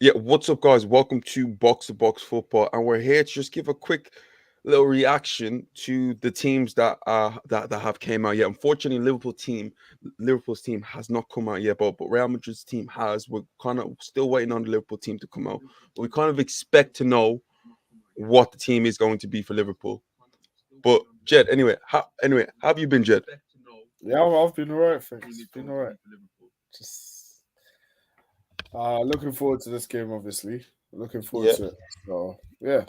Yeah, what's up, guys? Welcome to Box Football, and we're here to just give a quick little reaction to the teams that have came out yet. Unfortunately, Liverpool's team has not come out yet, but Real Madrid's team has. We're kind of still waiting on the Liverpool team to come out, but we kind of expect to know what the team is going to be for Liverpool. But Jed, anyway, how have you been, Jed? Yeah, I've been alright, thanks. Been alright. Just looking forward to this game, obviously. Looking forward Yeah. to it. So yeah,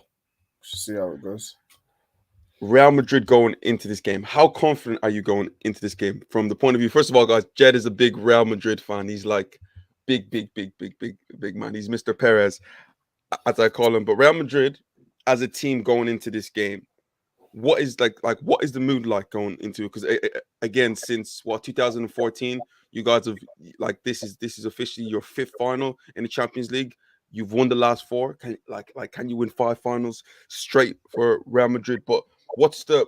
should see how it goes. Real Madrid going into this game. How confident are you going into this game? From the point of view, first of all, guys, Jed is a big Real Madrid fan. He's like big man. He's Mr. Perez, as I call him. But Real Madrid, as a team going into this game, what is what is the mood like going into it? Because again, since 2014, you guys have this is officially your fifth final in the Champions League. You've won the last four. Can you win five finals straight for Real Madrid? But what's the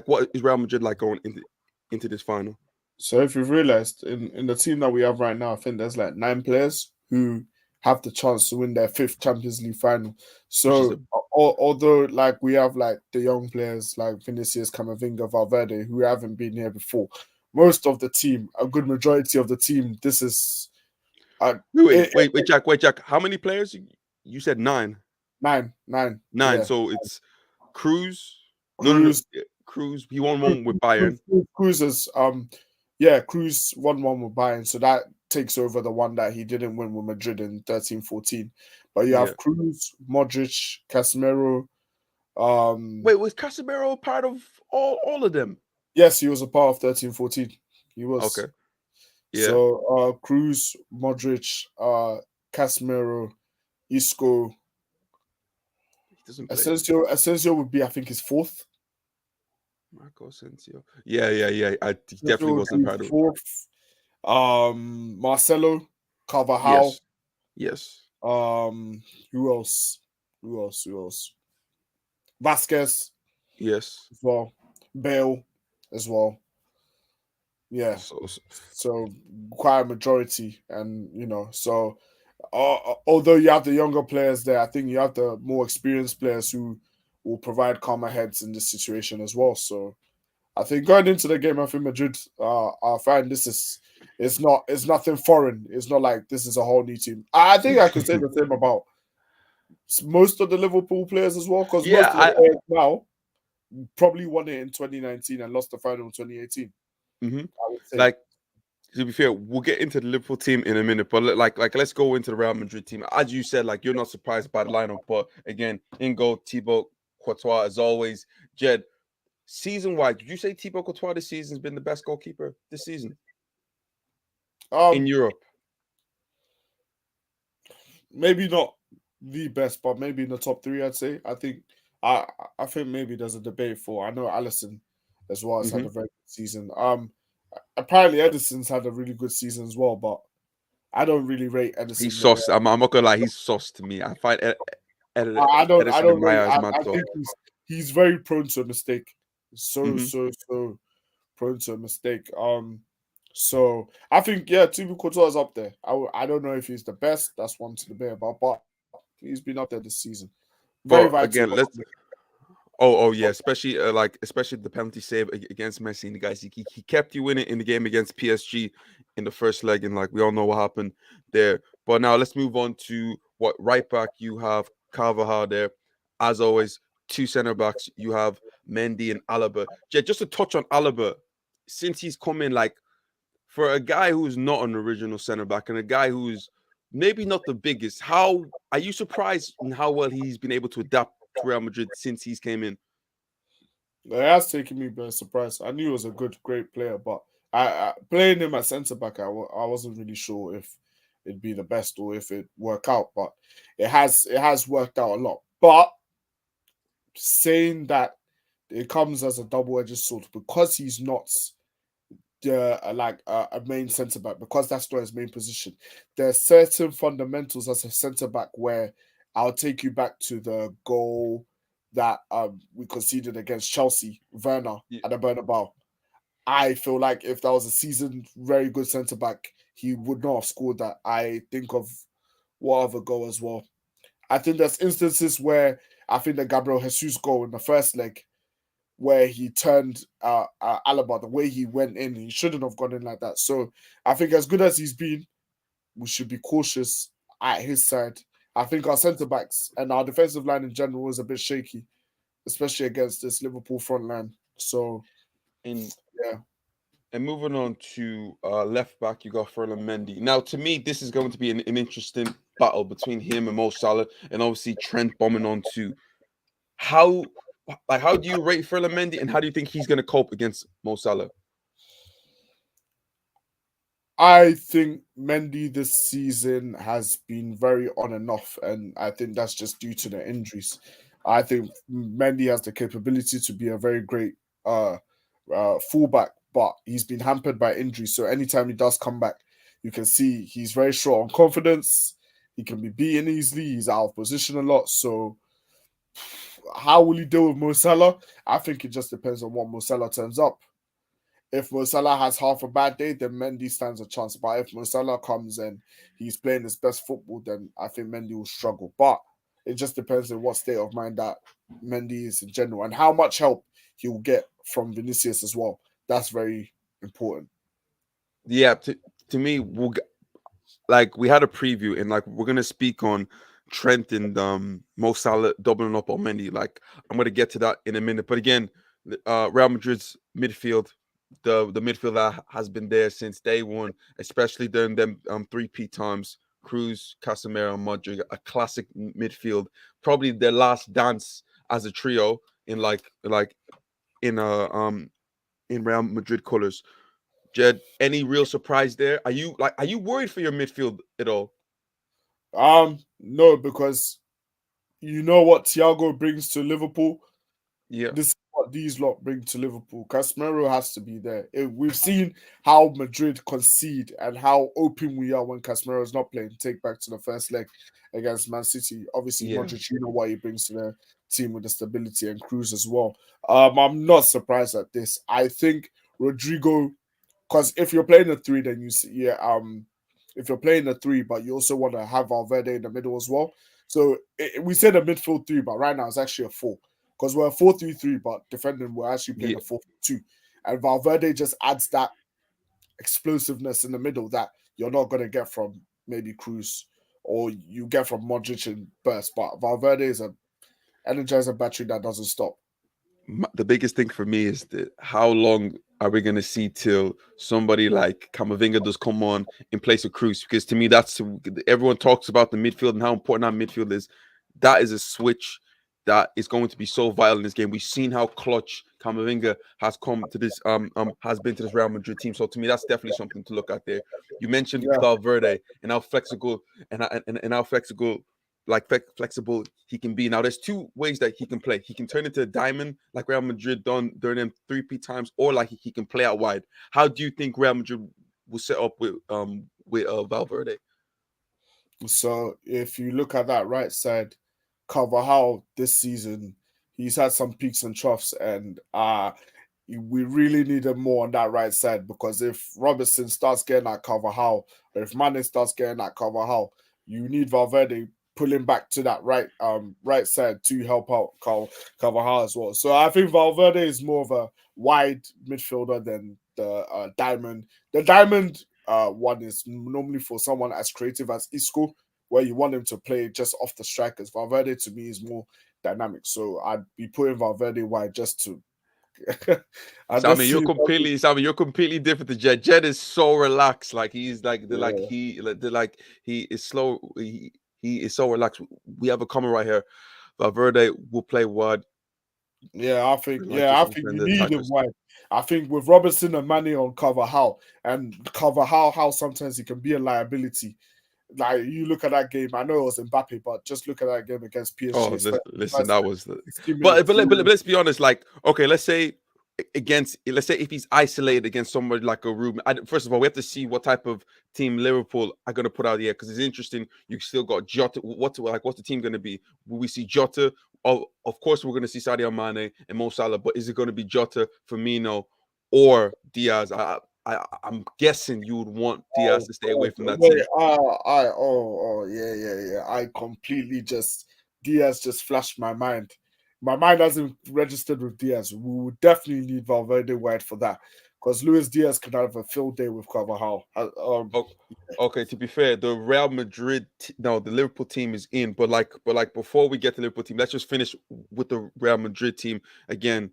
what is Real Madrid like going into this final? So if you've realised in the team that we have right now, I think there's like 9 players who have the chance to win their fifth Champions League final. Which is a So although like we have like the young players like Vinicius, Camavinga, Valverde who haven't been here before, most of the team, a good majority of the team, this is uh, Jack. How many players? You said nine. nine, Nine. yeah. So it's Cruz. No. Cruz, Cruz. He won one with Bayern. Cruz is yeah, Cruz won one with Bayern, so that takes over the one that he didn't win with Madrid in 13-14. But you Yeah. have Cruz, Modric, Casemiro. Wait, was Casemiro part of all of them? Yes, he was a part of 13-14. He Okay. was. Yeah. So Cruz, Modric, Casemiro, Isco, He doesn't play. Asensio would be, I think, his fourth. Marco Asensio. Yeah. He definitely Asensio would wasn't be part of it. fourth. Marcelo, Carvajal. Yes. Who else? Who else? Vasquez Yes. as well. Bale as well. Yeah. So So quite a majority, and so although you have the younger players there, I think you have the more experienced players who will provide calmer heads in this situation as well. So I think going into the game, I think Madrid are fine. It's nothing foreign. It's not like this is a whole new team. I think I could say the same about most of the Liverpool players as well, because yeah, most of the players now probably won it in 2019 and lost the final in 2018. mhm. I would say. Like, to be fair, we'll get into the Liverpool team in a minute, but let's go into the Real Madrid team. As you said, like, you're not surprised by the lineup, but again, in goal, Thibaut Courtois as always. Jed, season wide, did you say Thibaut Courtois this season has been the best goalkeeper this season in Um, Europe? Maybe not the best, but maybe in the top three. I'd say. I I think maybe there's a debate for. I know Allison as well has had Hmm. a very good season. Apparently Edison's had a really good season as well, but I don't really rate He's Edison very. sauce. I'm not gonna lie, he's sauce to me. I find I Edison and don't my rate. eyes mad I sauce. think he's very prone to a mistake. Hmm. So prone to a mistake. So I think yeah, Thibaut Courtois is up there. I don't know if he's the best. That's one to debate about, but he's been up there this season. Very But vital. again, let's. Oh yeah, especially the penalty save against Messi and the guys. He kept you in it in the game against PSG in the first leg, and like we all know what happened there. But now let's move on to what right back you have Carvajal there. As always, two center backs. You have Mendy and Alaba. Just to touch on Alaba, since he's come in, like for a guy who's not an original center back and a guy who's maybe not the biggest, how are you surprised in how well he's been able to adapt to Real Madrid since he's came in? It has taken me by surprise. I knew he was a great player, but I playing him at centre back, I wasn't really sure if it'd be the best or if it work out. But it has worked out a lot. But saying that it comes as a double edged sword because he's not a main centre back because that's not his main position. There are certain fundamentals as a centre back where I'll take you back to the goal that we conceded against Chelsea, Werner Yeah. at the Bernabeu. I feel like if that was a seasoned, very good centre back, he would not have scored that. I think of what other goal as well. I think there's instances where I think the Gabriel Jesus goal in the first leg, where he turned Alaba, the way he went in, he shouldn't have gone in like that. So I think as good as he's been, we should be cautious at his side. I think our centre backs and our defensive line in general is a bit shaky, especially against this Liverpool front line. So And yeah, moving on to left back, you got Ferland Mendy. Now, to me, this is going to be an interesting battle between him and Mo Salah, and obviously Trent bombing on to how how do you rate Ferland Mendy, and how do you think he's going to cope against Mo Salah? I think Mendy this season has been very on and off, and I think that's just due to the injuries. I think Mendy has the capability to be a very great uh, fullback, but he's been hampered by injuries. So anytime he does come back, you can see he's very short on confidence. He can be beaten easily. He's out of position a lot. So how will he deal with Mo Salah? I think it just depends on what Mo Salah turns up. If Mo Salah has half a bad day, then Mendy stands a chance. But if Mo Salah comes and he's playing his best football, then I think Mendy will struggle. But it just depends on what state of mind that Mendy is in general and how much help he will get from Vinicius as well. That's very important. Yeah, to me, like we had a preview, and like we're gonna speak on Trent and Mo Salah doubling up on Mendy. Like I'm gonna get to that in a minute. But again, Real Madrid's midfield, the midfield that has been there since day one, especially during them 3P times. Cruz, Casemiro, and Modric, a classic midfield. Probably their last dance as a trio in in Real Madrid colors. Jed, any real surprise there? Are you worried for your midfield at all? No, because you know what Thiago brings to Liverpool. Yeah, This is what these lot bring to Liverpool. Casemiro has to be there. We've seen how Madrid concede and how open we are when Casemiro is not playing. Take back to the first leg against Man City. Obviously, yeah. Modric, you know what he brings to the team with the stability and Cruz as well. I'm not surprised at this. I think Rodrigo, because if you're playing a three, then you see, yeah, if you're playing a three, but you also want to have Valverde in the middle as well. So we said a midfield three, but right now it's actually a four because we're a 4-3-3, but defending we're actually playing Yeah, a 4-2, and Valverde just adds that explosiveness in the middle that you're not going to get from maybe Cruz or you get from Modric and burst. But Valverde is a energizer battery that doesn't stop. the biggest thing for me is that how long are we going to see till somebody like Camavinga does come on in place of Cruz? Because to me, that's everyone talks about the midfield and how important that midfield is. That is a switch that is going to be so vital in this game. We've seen how clutch Camavinga has come to this has been to this Real Madrid team. So to me, that's definitely something to look at there. You mentioned Yeah. Valverde and how flexible and how flexible he can be. Now, there's two ways that he can play. He can turn into a diamond like Real Madrid done during them 3P times, or like he can play out wide. How do you think Real Madrid will set up with Valverde? So if you look at that right side, Carvajal this season, he's had some peaks and troughs, and we really need him more on that right side because if Robertson starts getting at Carvajal, or if Mane starts getting at Carvajal, you need Valverde pulling back to that right side to help out Carvajal as well. So I think Valverde is more of a wide midfielder than the diamond. The diamond one is normally for someone as creative as Isco, where you want him to play just off the strikers. Valverde to me is more dynamic, so I'd be putting Valverde wide just to. I just see. Sammy, you're completely different to Jed. Jed is so relaxed. Like he's Yeah, he is slow. He is so relaxed. We have a comment right here. Valverde will play wide, like yeah, just I on think you the need him attackers. wide. I think with Robertson and Mane on cover, how sometimes he can be a liability. Like you look at that game, I know it was Mbappe, but just look at that game against PSG, Oh, especially the listen, first that like was the. 60 minutes. But let's be honest. Like, okay, let's say if he's isolated against somebody like a Ruben. First of all, we have to see what type of team Liverpool are going to put out here because it's interesting. You still got Jota. What's the team going to be? Will we see Jota? Of course, we're going to see Sadio Mane and Mo Salah, but is it going to be Jota, Firmino? or Diaz. I'm guessing you would want Diaz Oh, to stay away from that wait, team. yeah. I completely Diaz just flashed my mind. My mind hasn't registered with Diaz. We would definitely need Valverde wide for that because Luis Diaz could have a field day with Carvajal. Oh, okay. To be fair, the Real Madrid, no, the Liverpool team is in. But like before we get to the Liverpool team, let's just finish with the Real Madrid team again.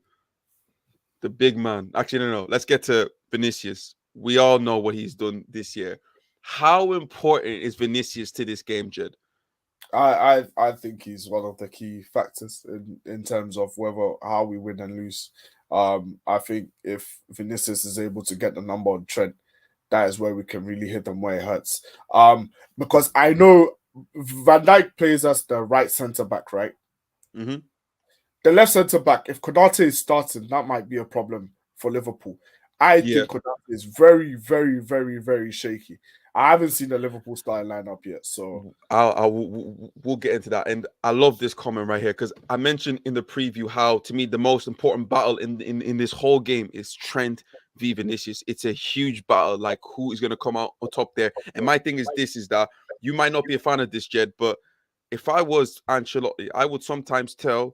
The big man. Actually, no. Let's get to Vinicius. We all know what he's done this year. How important is Vinicius to this game, Jed? I think he's one of the key factors in terms of whether how we win and lose. I think if Vinicius is able to get the number on Trent, that is where we can really hit them where it hurts. Because I know Van Dijk plays as the right centre back, right? Mm-hmm. The left centre back, if Konate is starting, that might be a problem for Liverpool. I Yeah. think Konate is very, very, very, very shaky. I haven't seen the Liverpool starting lineup yet, so We'll get into that. And I love this comment right here because I mentioned in the preview how, to me, the most important battle in this whole game is Trent v Vinicius. It's a huge battle, like who is going to come out on top there. And my thing is this, is that you might not be a fan of this, Jed, but if I was Ancelotti, I would sometimes tell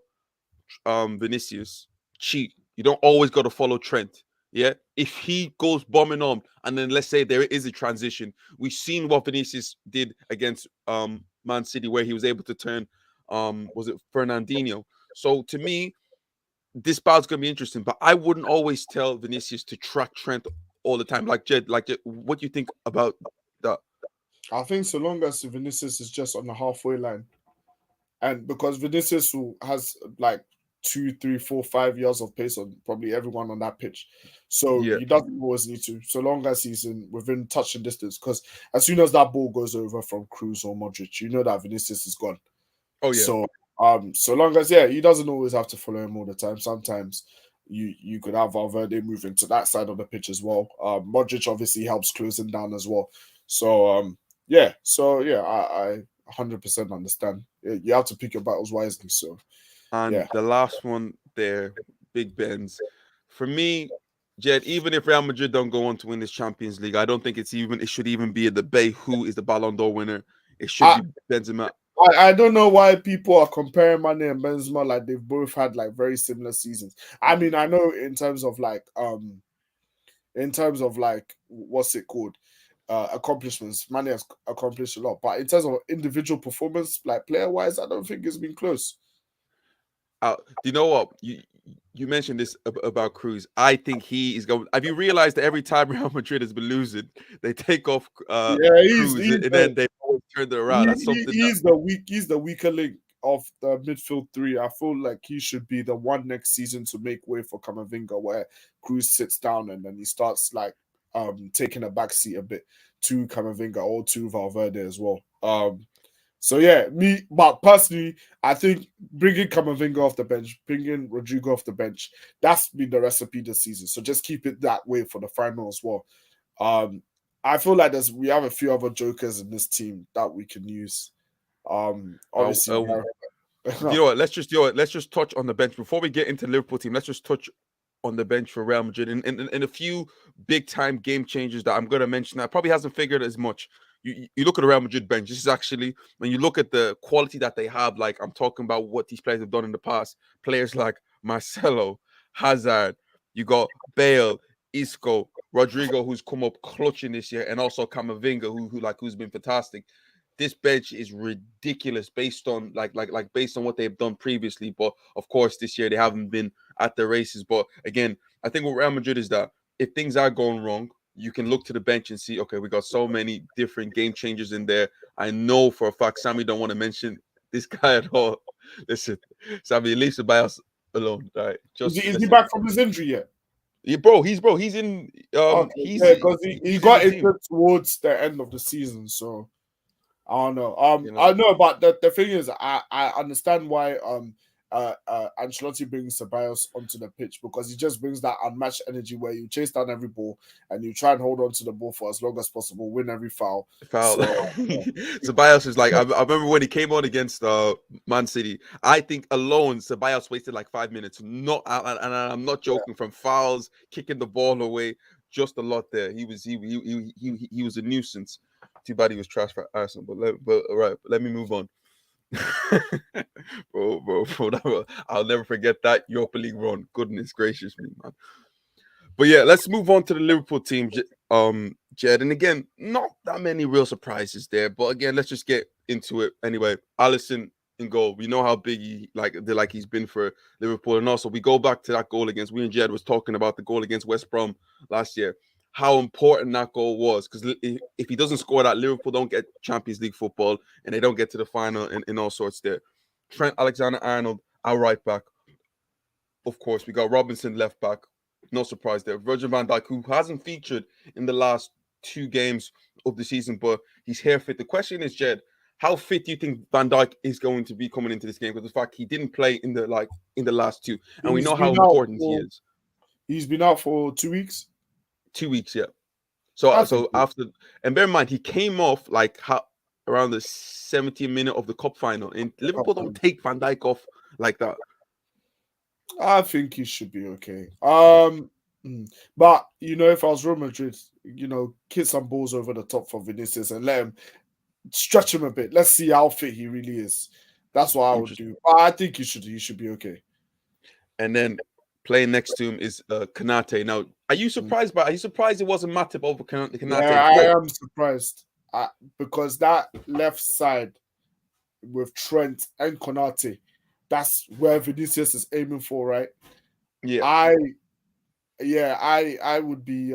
Vinicius, cheat. You don't always got to follow Trent. Yeah, if he goes bombing on, and then let's say there is a transition, we've seen what Vinicius did against Man City, where he was able to turn was it Fernandinho? So to me, this battle's gonna be interesting, but I wouldn't always tell Vinicius to track Trent all the time. Like Jed, what do you think about that? I think so long as Vinicius is just on the halfway line, and because Vinicius has like 2, 3, 4, 5 years of pace on probably everyone on that pitch, so Yeah. he doesn't always need to. So long as he's within touch and distance, because as soon as that ball goes over from Cruz or Modric, you know that Vinicius is gone. Oh yeah. So so long as he doesn't always have to follow him all the time. Sometimes you could have Valverde moving to that side of the pitch as well. Modric obviously helps closing down as well. So I 100% understand. You have to pick your battles wisely. So And yeah, the last one there, Big Ben's. For me, Jed, even if Real Madrid don't go on to win this Champions League, I don't think it should even be a debate who is the Ballon d'Or winner. It should I, be Benzema. I don't know why people are comparing Mane and Benzema like they've both had like very similar seasons. I mean, I know in terms of like what's it called accomplishments, Mane has accomplished a lot, but in terms of individual performance, like player wise, I don't think it's been close. Do you know what you mentioned this about Cruz? I think he is going. Have you realized that every time Real Madrid has been losing, they take off Yeah, Cruz and then they always turn it around? That's something that. he's the weaker link of the midfield three. I feel like he should be the one next season to make way for Camavinga, where Cruz sits down and then he starts like taking a back seat a bit to Camavinga or to Valverde as well. So yeah, but personally, I think bringing Camavinga off the bench, bringing Rodrigo off the bench, that's been the recipe this season. So just keep it that way for the final as well. Um, I feel like we have a few other jokers in this team that we can use. Obviously, You know what? Let's just touch on the bench before we get into the Liverpool team. Let's just touch on the bench for Real Madrid and a few big time game changers that I'm going to mention that probably hasn't figured as much. You look at the Real Madrid bench. This is actually when you look at the quality that they have. Like I'm talking about what these players have done in the past. Players like Marcelo, Hazard. You got Bale, Isco, Rodrigo, who's come up clutching this year, and also Camavinga, who's been fantastic. This bench is ridiculous based on based on what they've done previously. But of course, this year they haven't been at the races. But again, I think what Real Madrid is that if things are going wrong, you can look to the bench and see, okay, we got so many different game changers in there. I know for a fact Sammy don't want to mention this guy at all. Listen, Sammy, leaves the bias alone. All right, just is he listen. back from his injury yet? Yeah, he's in Okay, he's yeah, because he he's in got the team. injured towards the end of the season, so I don't know. You know, I know, but the thing is, I understand why Ancelotti brings Ceballos onto the pitch because he just brings that unmatched energy where you chase down every ball and you try and hold on to the ball for as long as possible, win every foul. Foul. So Ceballos is like, I remember when he came on against Man City. I think alone Ceballos wasted like 5 minutes. Not, and I'm not joking. From fouls, kicking the ball away, just a lot there. He was a nuisance. Too bad he was trash for Arsenal. But all right, let me move on. bro, I'll never forget that Europa League run. Goodness gracious me, man. But yeah, let's move on to the Liverpool team, Jed. And again, not that many real surprises there. But again, let's just get into it anyway. Alisson in goal. We know how big he's been for Liverpool, and also we go back to that goal against. We and Jed was talking about the goal against West Brom last year. How important that goal was, because if he doesn't score that, Liverpool don't get Champions League football and they don't get to the final in all sorts there. Trent Alexander-Arnold, our right back. Of course, we got Robinson left back. No surprise there. Virgil van Dijk, who hasn't featured in the last 2 games of the season, but he's here fit. The question is, Jed, how fit do you think Van Dijk is going to be coming into this game? Because the fact he didn't play in the last 2, and we he's know how been out important he is. He's been out for 2 weeks. 2 weeks, yeah. So after, and bear in mind, he came off around the 70th minute of the cup final, and Liverpool don't take Van Dijk off like that. I think he should be okay. But if I was Real Madrid, kick some balls over the top for Vinicius and let him stretch him a bit. Let's see how fit he really is. That's what I would do. But I think he should be okay. And then playing next to him is Konate. Now, are you surprised it wasn't Matip over Konate? Yeah, I am surprised because that left side with Trent and Konate, that's where Vinicius is aiming for, right? Yeah. I would be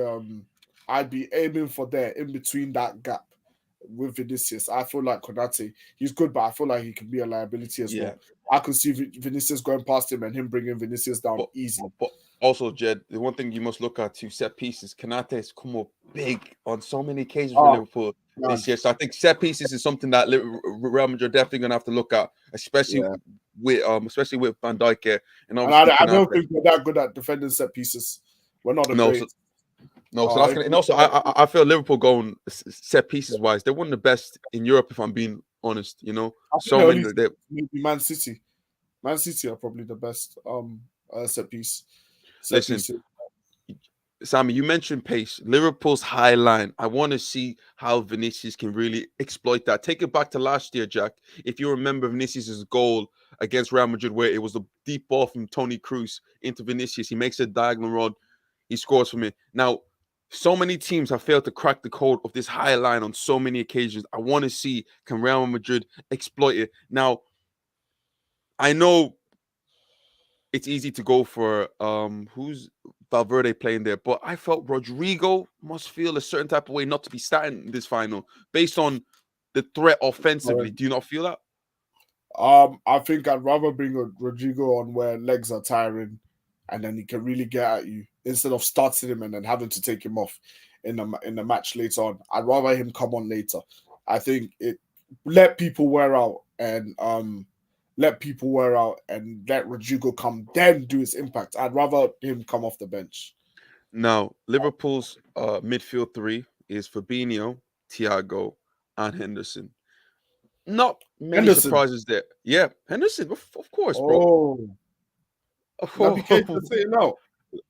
I'd be aiming for there in between that gap with Vinicius. I feel like Konate, he's good, but I feel like he can be a liability as well. I could see Vinicius going past him and him bringing Vinicius down easily. But also, Jed, the one thing you must look at to set pieces, Konate has come up big on so many occasions for Liverpool this year. So I think set pieces is something that Real Madrid are definitely going to have to look at, especially with Van Dijk here. And obviously, I don't think we're that good at defending set pieces. We're not great. I feel Liverpool going set pieces wise, they're one of the best in Europe, if I'm being honest. Maybe Man City. Man City are probably the best set piece. Listen, Sammy, you mentioned pace. Liverpool's high line. I want to see how Vinicius can really exploit that. Take it back to last year, Jack. If you remember Vinicius' goal against Real Madrid, where it was a deep ball from Toni Kroos into Vinicius, he makes a diagonal run. He scores for me. Now, so many teams have failed to crack the code of this high line on so many occasions. I want to see, can Real Madrid exploit it? Now, I know it's easy to go for who's Valverde playing there, but I felt Rodrigo must feel a certain type of way not to be starting this final based on the threat offensively. Do you not feel that? I think I'd rather bring Rodrigo on where legs are tiring and then he can really get at you instead of starting him and then having to take him off in the match later on. I'd rather him come on later. I think let people wear out and let Rodrigo come, then do his impact. I'd rather him come off the bench. Now, Liverpool's midfield 3 is Fabinho, Thiago, and Henderson. Not many surprises there. Yeah, Henderson, of course, bro. Naby Keita saying no.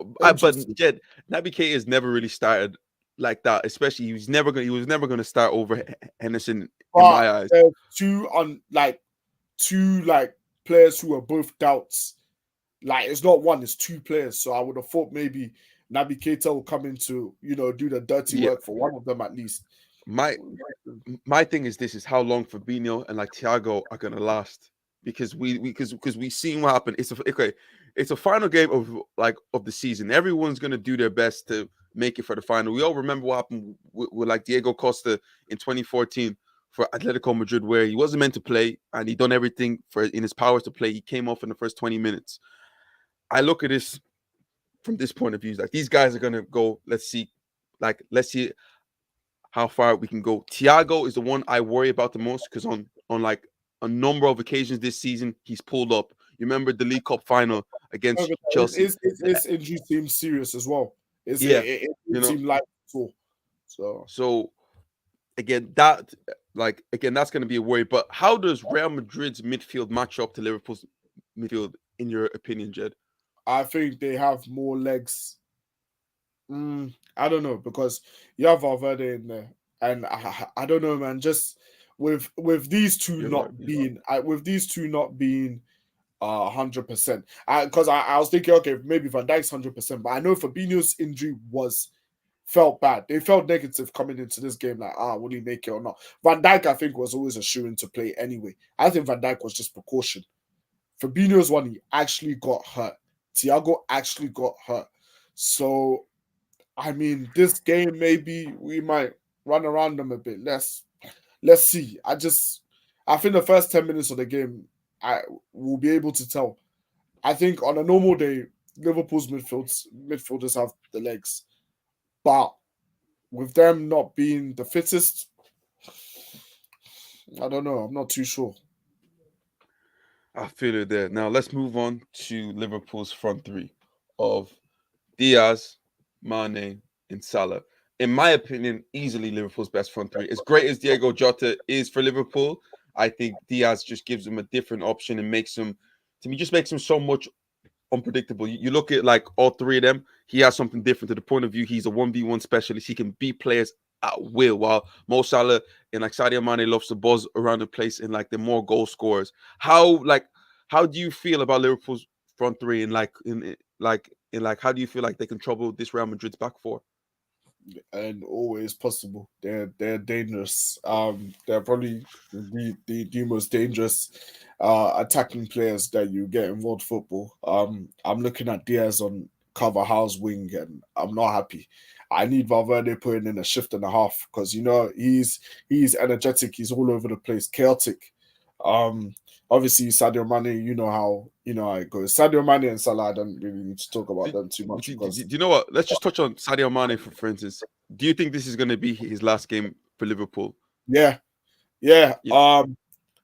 But Jed, Naby Keita has never really started like that. Especially he was never going to start over Henderson in my eyes. Two players who are both doubts. Like it's not one, it's 2 players. So I would have thought maybe Naby Keita will come in to do the dirty work for one of them at least. My thing is how long Fabinho and Thiago are gonna last, because we've seen what happened. It's a final game of the season. Everyone's gonna do their best to make it for the final. We all remember what happened with Diego Costa in 2014 for Atletico Madrid, where he wasn't meant to play and he done everything in his powers to play. He came off in the first 20 minutes. I look at this from this point of view, these guys are gonna go. Let's see how far we can go. Thiago is the one I worry about the most, because on a number of occasions this season he's pulled up. You remember the League Cup final against Chelsea? His injury seems serious as well. Yeah, It you didn't know. seem like so. So So again, again, that's going to be a worry. But how does Real Madrid's midfield match up to Liverpool's midfield, in your opinion, Jed? I think they have more legs. I don't know because you have Valverde in there, and I don't know, man. Just with these two You're right. not being, with these two not being 100%. Because I was thinking, okay, maybe Van Dijk's 100%, but I know Fabinho's injury was felt bad. They felt negative coming into this game, like, will he make it or not? Van Dijk, I think, was always a shoo-in to play anyway. I think Van Dijk was just precaution. Fabinho's one, he actually got hurt. Thiago actually got hurt. So, I mean, this game, maybe we might run around them a bit. Let's see. I think the first 10 minutes of the game, I will be able to tell. I think on a normal day, Liverpool's midfielders have the legs. But with them not being the fittest, I don't know. I'm not too sure. I feel it there. Now let's move on to Liverpool's front three of Diaz, Mane, and Salah. In my opinion, easily Liverpool's best front three. As great as Diego Jota is for Liverpool, I think Diaz just gives him a different option and makes him, to me, just makes him so much unpredictable. You look at like all three of them, he has something different to the point of view. He's a 1v1 specialist. He can beat players at will, while Mo Salah and like Sadio Mane loves to buzz around the place and like the more goal scorers. How do you feel about Liverpool's front three and how do you feel like they can trouble this Real Madrid's back four? And always possible. They're dangerous. They're probably the most dangerous attacking players that you get in world football. I'm looking at Diaz on Carvajal's wing, and I'm not happy. I need Valverde putting in a shift and a half because he's energetic. He's all over the place, chaotic. Um, Obviously Sadio Mane, you know how it goes. Sadio Mane and Salah, I don't really need to talk about them too much because Do you know what? Let's just touch on Sadio Mane for instance. Do you think this is going to be his last game for Liverpool? yeah, yeah.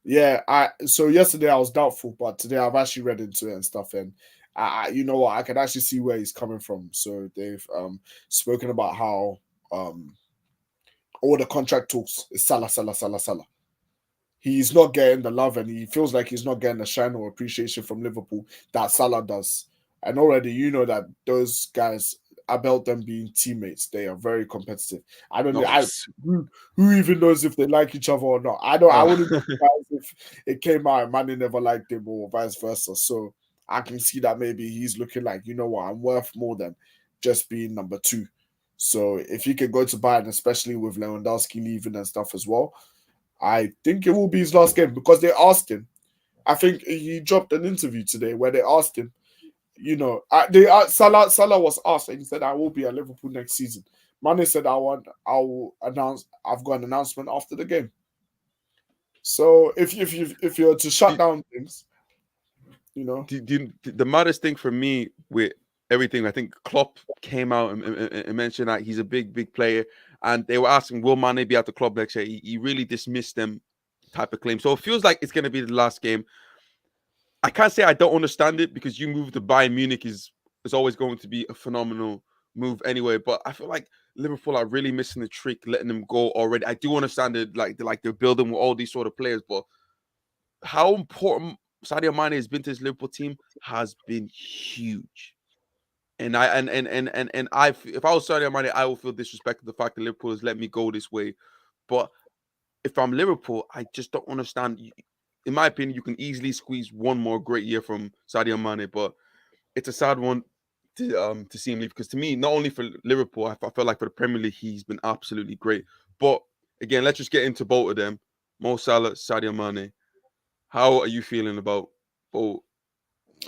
Yeah, so yesterday I was doubtful, but today I've actually read into it and stuff, and you know what, I can actually see where he's coming from. So they've spoken about how all the contract talks is Salah, Salah, Salah, Salah. He's not getting the love, and he feels like he's not getting the shine or appreciation from Liverpool that Salah does. And already, you know that those guys, about them being teammates, they are very competitive. I don't know. Who even knows if they like each other or not? I wouldn't be surprised if it came out and Manny never liked him or vice versa. So I can see that maybe he's looking like, you know what, I'm worth more than just being number two. So if he can go to Bayern, especially with Lewandowski leaving and stuff as well, I think it will be his last game because they asked him. I think he dropped an interview today where they asked him, Salah was asked and he said, I will be at Liverpool next season. Mane said, I will announce, I've got an announcement after the game. So if you're to shut down things, the maddest thing for me with everything, I think Klopp came out and mentioned that he's a big player, and they were asking, will Mane be at the club next year? He really dismissed them type of claim. So it feels like it's going to be the last game. I can't say I don't understand it because you move to Bayern Munich is always going to be a phenomenal move anyway. But I feel like Liverpool are really missing the trick, letting them go already. I do understand it, they're building with all these sort of players, but how important Sadio Mane has been to his Liverpool team has been huge. And if I was Sadio Mane, I would feel disrespected the fact that Liverpool has let me go this way. But if I'm Liverpool, I just don't understand. In my opinion, you can easily squeeze one more great year from Sadio Mane, but it's a sad one to see him leave because to me, not only for Liverpool, I feel like for the Premier League, he's been absolutely great. But again, let's just get into both of them. Mo Salah, Sadio Mane. How are you feeling about both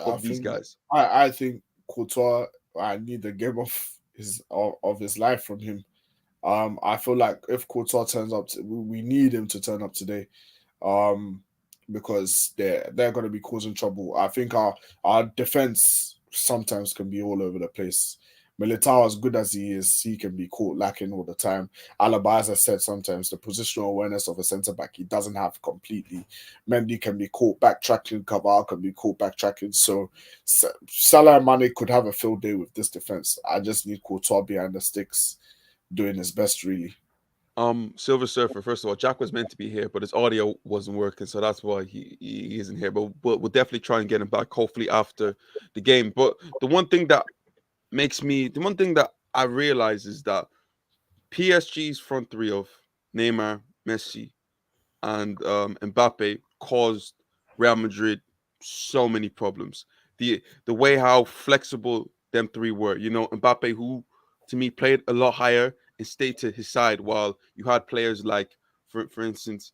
I of these think guys? I think Courtois, I need the game of his life from him. I feel like if Courtois turns up, we need him to turn up today, because they're going to be causing trouble. I think our defense sometimes can be all over the place, Militao, as good as he is, he can be caught lacking all the time. Alaba, as I said, sometimes the positional awareness of a centre back he doesn't have completely. Mendy can be caught backtracking. Cabal can be caught backtracking. So Salah and Mane could have a field day with this defense. I just need Courtois behind the sticks, doing his best, really. Silver Surfer. First of all, Jack was meant to be here, but his audio wasn't working, so that's why he isn't here. But we'll definitely try and get him back, hopefully after the game. But the one thing that I realize is that PSG's front three of Neymar, Messi, and Mbappe caused Real Madrid so many problems. The way how flexible them three were, Mbappe, who to me played a lot higher and stayed to his side, while you had players like, for instance,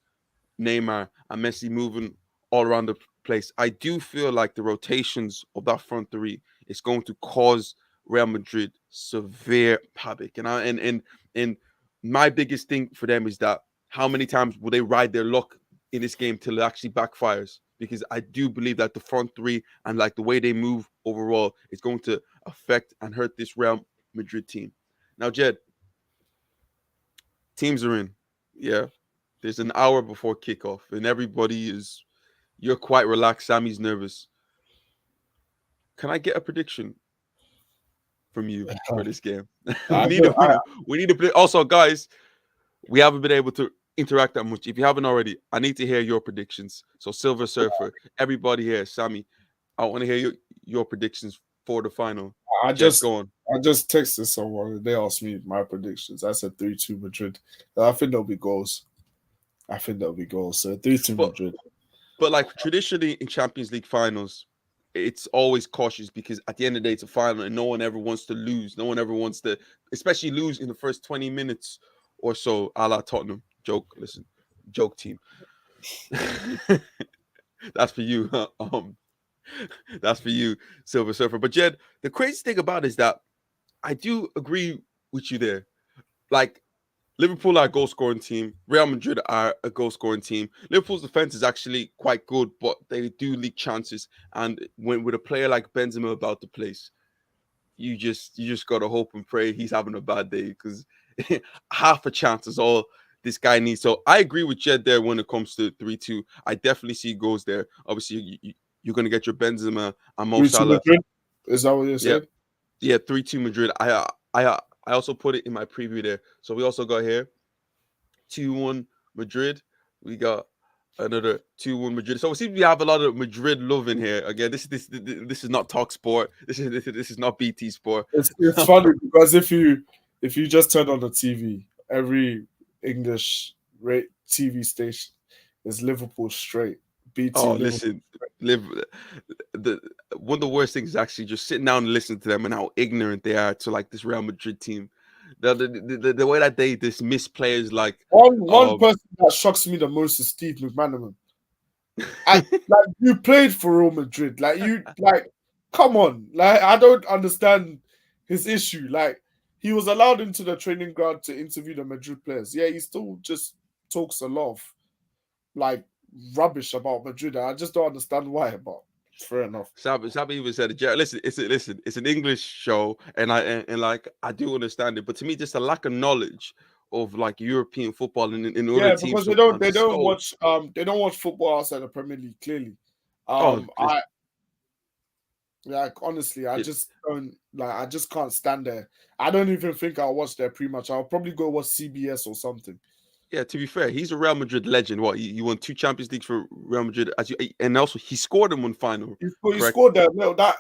Neymar and Messi moving all around the place. I do feel like the rotations of that front three is going to cause Real Madrid severe havoc. And my biggest thing for them is that how many times will they ride their luck in this game till it actually backfires? Because I do believe that the front three and like the way they move overall is going to affect and hurt this Real Madrid team. Now, Jed, teams are in. Yeah. There's an hour before kickoff, and you're quite relaxed. Sammy's nervous. Can I get a prediction from you for this game? I, we need to play. Also, guys, we haven't been able to interact that much. If you haven't already, I need to hear your predictions. So, Silver Surfer, everybody here, Sammy, I want to hear your predictions for the final. I Jet, just go on. I just texted someone and they asked me my predictions. I said 3-2 Madrid. I think there'll be goals. So 3-2 Madrid. But like traditionally in Champions League finals, it's always cautious because at the end of the day, it's a final and no one ever wants to lose. No one ever wants to, especially lose in the first 20 minutes or so, a la Tottenham. Joke team. That's for you. That's for you, Silver Surfer. But Jed, the crazy thing about it is that I do agree with you there. Like, Liverpool are a goal scoring team. Real Madrid are a goal scoring team. Liverpool's defense is actually quite good, but they do leak chances. And when with a player like Benzema about the place, you just gotta hope and pray he's having a bad day because half a chance is all this guy needs. So I agree with Jed there when it comes to 3-2. I definitely see goals there. Obviously, you're gonna get your Benzema and Mo 3-2 Salah. Madrid? Is that what you Yeah, said? yeah, 3-2 Madrid. I also put it in my preview there. So we also got here 2-1 Madrid. We got another 2-1 Madrid. So it seems we have a lot of Madrid love in here. Again, this is not Talk Sport. This is not BT Sport. It's funny because if you just turn on the TV, every English TV station is Liverpool straight. BT Oh, Liverpool. listen, one of the worst things is actually just sitting down and listening to them and how ignorant they are to like this Real Madrid team. The way that they dismiss players like One person that shocks me the most is Steve McManaman. Like you played for Real Madrid. Come on. Like I don't understand his issue. Like he was allowed into the training ground to interview the Madrid players. Yeah, he still just talks a lot of like rubbish about Madrid. I just don't understand why, but fair enough. Sabi even said, listen, it's an English show, and like I do understand it, but to me, just a lack of knowledge of like European football in other Yeah, teams because sometimes. they don't watch football outside the Premier League, clearly. Oh, Honestly, yeah, I just can't stand there. I don't even think I'll watch there pretty much. I'll probably go watch CBS or something. yeah. To be fair, he's a Real Madrid legend. What he won 2 Champions Leagues for Real Madrid, and also he scored in one final. He Correct? scored that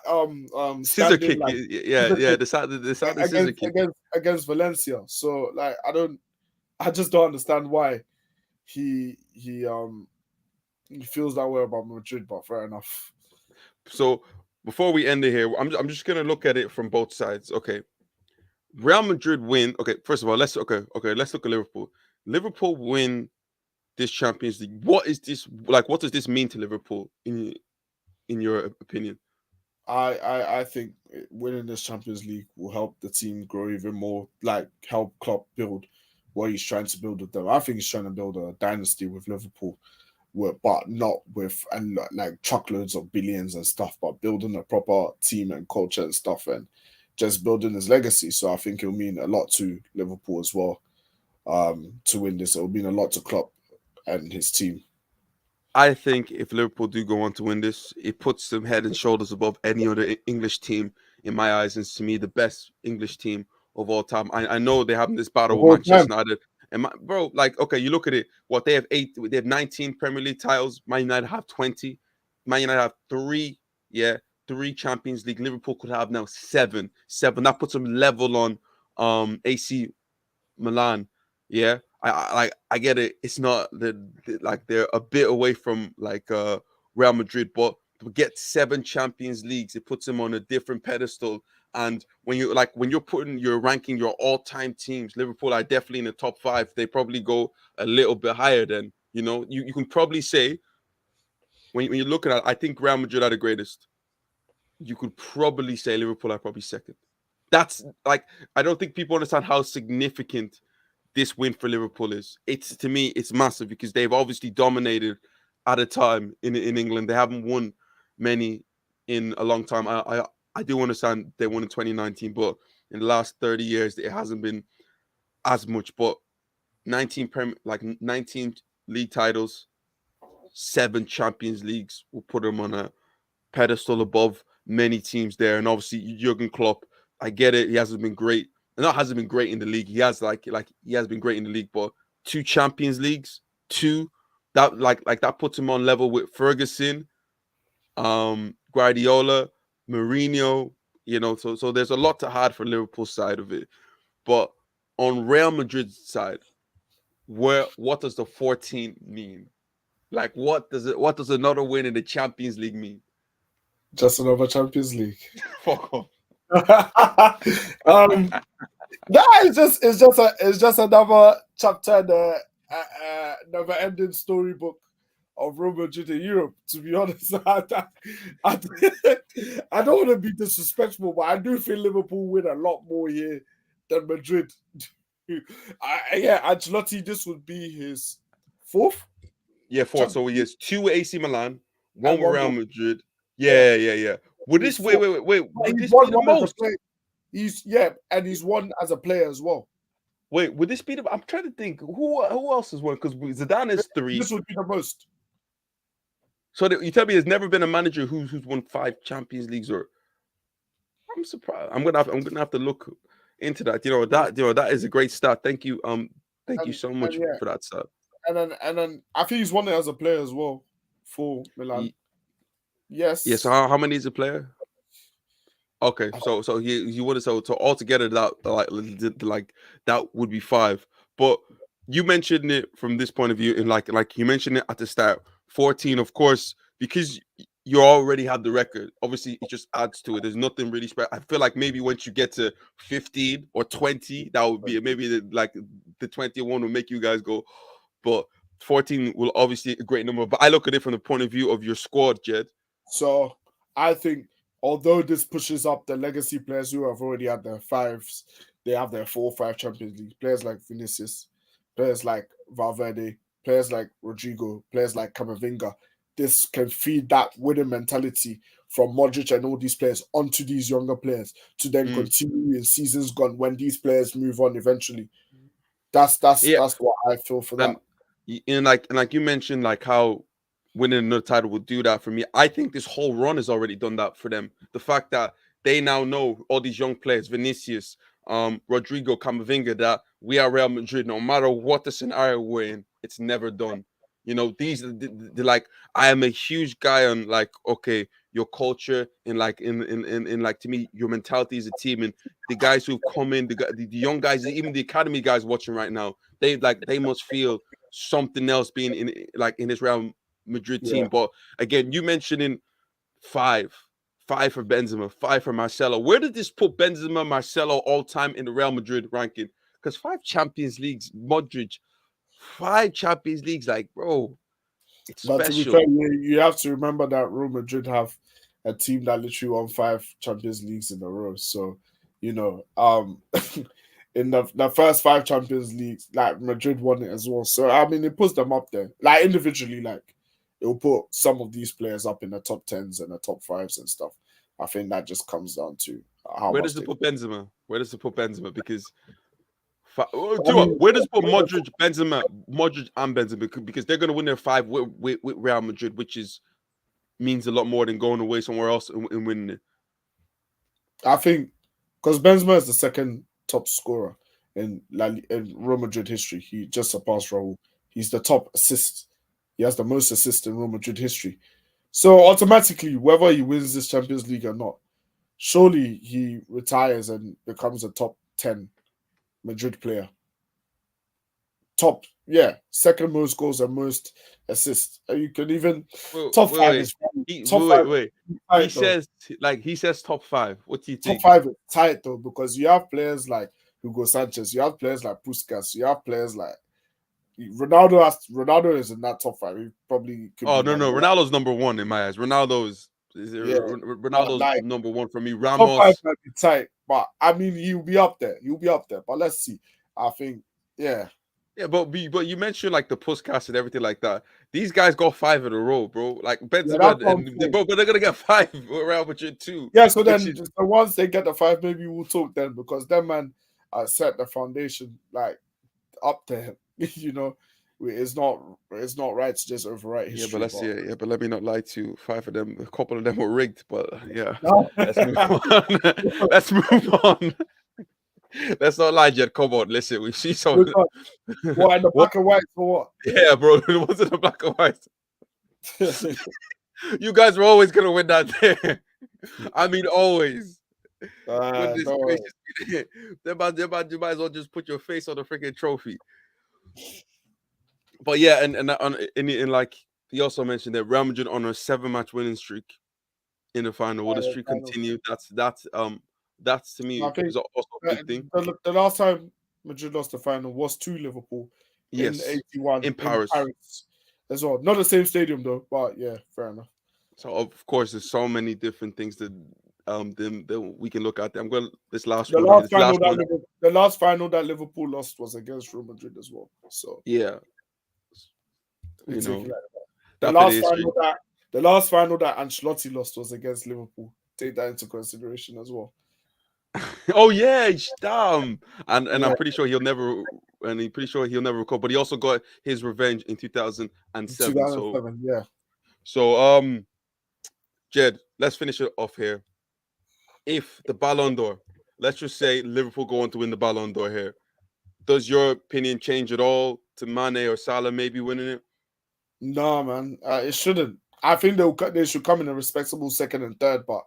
Scissor standing kick, like yeah. The scissor kick. against Valencia. So like I just don't understand why he feels that way about Madrid, but fair enough. So before we end it here, I'm just gonna look at it from both sides. Okay, Real Madrid win. Okay, first of all, let's look at Liverpool. Liverpool win this Champions League. What is this like? What does this mean to Liverpool in your opinion? I think winning this Champions League will help the team grow even more, like help Klopp build what he's trying to build with them. I think he's trying to build a dynasty with Liverpool, but not with and like truckloads of billions and stuff, but building a proper team and culture and stuff, and just building his legacy. So I think it'll mean a lot to Liverpool as well to win this. It'll mean a lot to Klopp and his team. I think if Liverpool do go on to win this, it puts them head and shoulders above any other English team in my eyes, and to me, the best English team of all time. I know they're having this The battle with whole time. Manchester United, and bro, like, okay, you look at it. What they have they have 19 Premier League titles. Man United have 20. Man United have three. Yeah, three Champions League. Liverpool could have now seven. Seven. That puts them level on AC Milan. Yeah, I get it. It's not like they're a bit away from like Real Madrid, but to get 7 Champions Leagues, it puts them on a different pedestal. And when you're ranking your all-time teams, Liverpool are definitely in the top 5. They probably go a little bit higher than, you can probably say when you're looking at, I think Real Madrid are the greatest. You could probably say Liverpool are probably second. That's like, I don't think people understand how significant this win for Liverpool is. It's, to me, it's massive because they've obviously dominated at a time in England. They haven't won many in a long time. I do understand they won in 2019, but in the last 30 years it hasn't been as much. But 19 league titles, 7 Champions Leagues will put them on a pedestal above many teams there. And obviously Jurgen Klopp, I get it, he hasn't been great. Not hasn't been great in the league. He has he has been great in the league, but 2 Champions Leagues, 2 that that puts him on level with Ferguson, Guardiola, Mourinho. So there's a lot to hard for Liverpool's side of it. But on Real Madrid's side, what does the 14 mean? Like, what does another win in the Champions League mean? Just another Champions League. Fuck off. It's just another chapter in the never-ending storybook of Real Madrid in Europe. To be honest, I don't want to be disrespectful, but I do feel Liverpool win a lot more here than Madrid. Ancelotti, this would be his 4th. Yeah, 4th. So he has 2 with AC Milan, 1 with one Real more. Madrid. Yeah. Would this wait? Would this be the most? And he's won as a player as well. Wait, would this be the? I'm trying to think who else has won, because Zidane is 3. This would be the most. So you tell me there's never been a manager who's won 5 Champions Leagues, or I'm surprised. I'm gonna have to look into that. That is a great stat. Thank you. Thank you so much for that stat. And then I think he's won it as a player as well for Milan. Yes. Yes. So how many is a player? Okay, so he would have, so altogether that that would be 5. But you mentioned it from this point of view, and like you mentioned it at the start, 14, of course, because you already have the record. Obviously, it just adds to it. There's nothing really special. I feel like maybe once you get to 15 or 20, that would be maybe the 21 will make you guys go. But 14 will obviously a great number. But I look at it from the point of view of your squad, Jed. So I think, although this pushes up the legacy players who have already had their 5s, they have their 4 or 5 Champions League. Players like Vinicius, players like Valverde, players like Rodrigo, players like Camavinga. This can feed that winning mentality from Modric and all these players onto these younger players to then continue in seasons gone when these players move on eventually. That's what I feel for that. And like you mentioned, like how winning another title would do that for me. I think this whole run has already done that for them. The fact that they now know, all these young players, Vinicius, Rodrigo, Camavinga, that we are Real Madrid. No matter what the scenario we're in, it's never done. These like, I am a huge guy on like, okay, your culture and like in like, to me, your mentality as a team, and the guys who've come in, the young guys, even the academy guys watching right now, they must feel something else being in this Real Madrid team. But again, you mentioning 5 for Benzema, 5 for Marcelo. Where did this put Benzema, Marcelo all time in the Real Madrid ranking? Because 5 Champions Leagues, Modric, 5 Champions Leagues, like, bro, it's but special. To be fair, you have to remember that Real Madrid have a team that literally won 5 Champions Leagues in a row. So, in the first 5 Champions Leagues, like, Madrid won it as well. So I mean, it puts them up there. Like, individually, like, it will put some of these players up in the top 10s and the top 5s and stuff. I think that just comes down to how Where much does it they. put Benzema? Where does it put Benzema? Because I mean, where does it put Modric, Benzema, Modric and Benzema? Because they're going to win their five with Real Madrid, which is means a lot more than going away somewhere else and winning it. I think because Benzema is the second top scorer in Real Madrid history. He just surpassed Raul. He's the top assist. He has the most assists in Real Madrid history. So automatically, whether he wins this Champions League or not, surely he retires and becomes a top 10 Madrid player. Top, yeah, second most goals and most assists. You can even top five Wait. is top five. Wait. He says He says top five. What do you top think? five is tight though because you have players like Hugo Sanchez, you have players like Puskas, you have players like Ronaldo is in that top five. He probably could Oh be no, number one. Ronaldo's number one in my eyes. Yeah, but Ronaldo's like number one for me. top five Ramos. might be tight, but I mean he'll be up there. He'll be up there. But let's see. I think yeah. Yeah, but you mentioned like the Puskas and everything like that. These guys got five in a row, bro. Like Yeah, that's Benzema what I'm and saying. but they're gonna get five with Real Madrid too. Yeah, so Which then is once they get the five, maybe we'll talk then because that man set the foundation like up to him. You know, it's not right to just overwrite yeah, but history. let's see. Yeah, but let me not lie to you. Five of them, a couple of them were rigged. But yeah, let's move But on. Let's move on. Let's not lie, Jed. Come on, listen. We see some. what in the What? black and white for Yeah, bro. It wasn't a black and white. what? You guys were always gonna win that day. I mean, always. Goodness No, gracious. You might as well just put your face on the freaking trophy. But yeah, and like he also mentioned that Real Madrid on a 7-match winning streak in the final. Will the streak continue? That's to I me think is also a big thing. the last time Madrid lost the final was to Liverpool in Yes, '81 in in Paris. Paris as well. Not the same stadium though, but yeah, fair enough. So of course, there's so many different things that we can look at. I'm going this last The one here. last This last one, final that Liverpool lost was against Real Madrid as well. So yeah, we you take know it like that. that bit of history. The last final that Ancelotti lost was against Liverpool. Take that into consideration as well. Oh yeah, damn. And Yeah, I'm pretty sure he'll never recover. But he also got his revenge in 2007. So 2007. Yeah. Jed, let's finish it off here. If the Ballon d'Or, let's just say Liverpool go on to win the Ballon d'Or here, does your opinion change at all to Mane or Salah maybe winning it? No, man, it shouldn't. I think they should come in a respectable second and third, but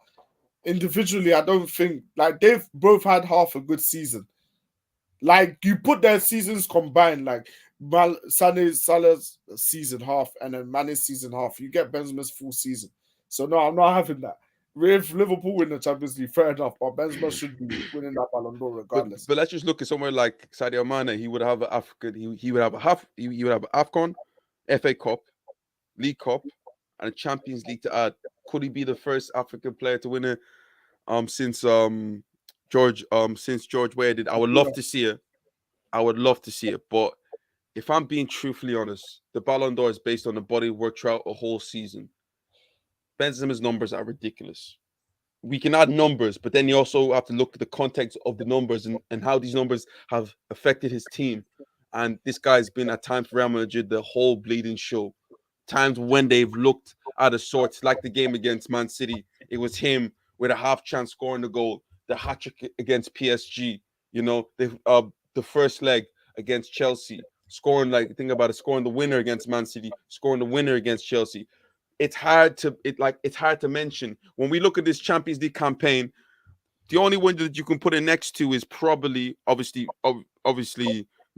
individually, I don't think like they've both had half a good season. Like you put their seasons combined, like Salah's season half and then Mane's season half, you get Benzema's full season. So no, I'm not having that. If Liverpool win the Champions League, fair enough, but Benzema should be winning that Ballon d'Or regardless. But let's just look at somewhere like Sadio Mane. He would have an African. He would have he would have an AFCON, FA Cup, League Cup, and a Champions League to add. Could he be the first African player to win it? Since George Weah did. I would love to see it. I would love to see it. But if I'm being truthfully honest, the Ballon d'Or is based on the body of work throughout a whole season. Benzema's numbers are ridiculous. We can add numbers, but then you also have to look at the context of the numbers and how these numbers have affected his team. And this guy's been at times for Real Madrid the whole bleeding show. Times when they've looked out of sorts, like the game against Man City, it was him with a half chance scoring the goal. The hat trick against PSG, the first leg against Chelsea, scoring scoring the winner against Man City, scoring the winner against Chelsea. It's hard to mention when we look at this Champions League campaign. The only one that you can put it next to is probably obviously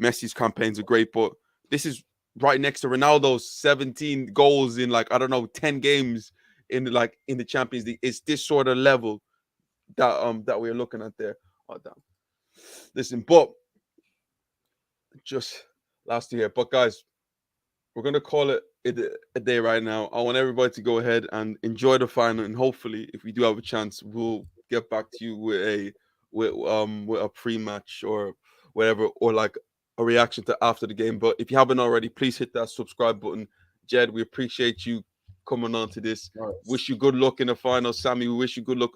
Messi's campaigns are great, but this is right next to Ronaldo's 17 goals in 10 games in the Champions League. It's this sort of level that we're looking at there. Oh damn. Listen, but just last year, but guys, we're gonna call it a day right now. I want everybody to go ahead and enjoy the final, and hopefully, if we do have a chance, we'll get back to you with a pre-match or whatever, or like a reaction to after the game. But if you haven't already, please hit that subscribe button. Jed, we appreciate you coming on to this. Nice. Wish you good luck in the final, Sammy. We wish you good luck.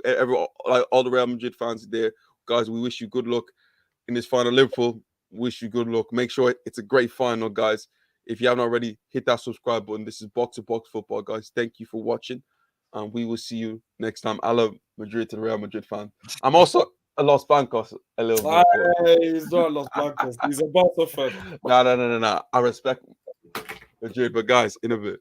Like all the Real Madrid fans there, guys. We wish you good luck in this final. Liverpool, wish you good luck. Make sure it's a great final, guys. If you haven't already, hit that subscribe button. This is Box to Box Football, guys. Thank you for watching, and we will see you next time. I love Madrid to the Real Madrid fan. I'm also a Los Blancos a little bit. He's not Los Blancos. He's a Barca fan. No. I respect Madrid, but guys, in a bit.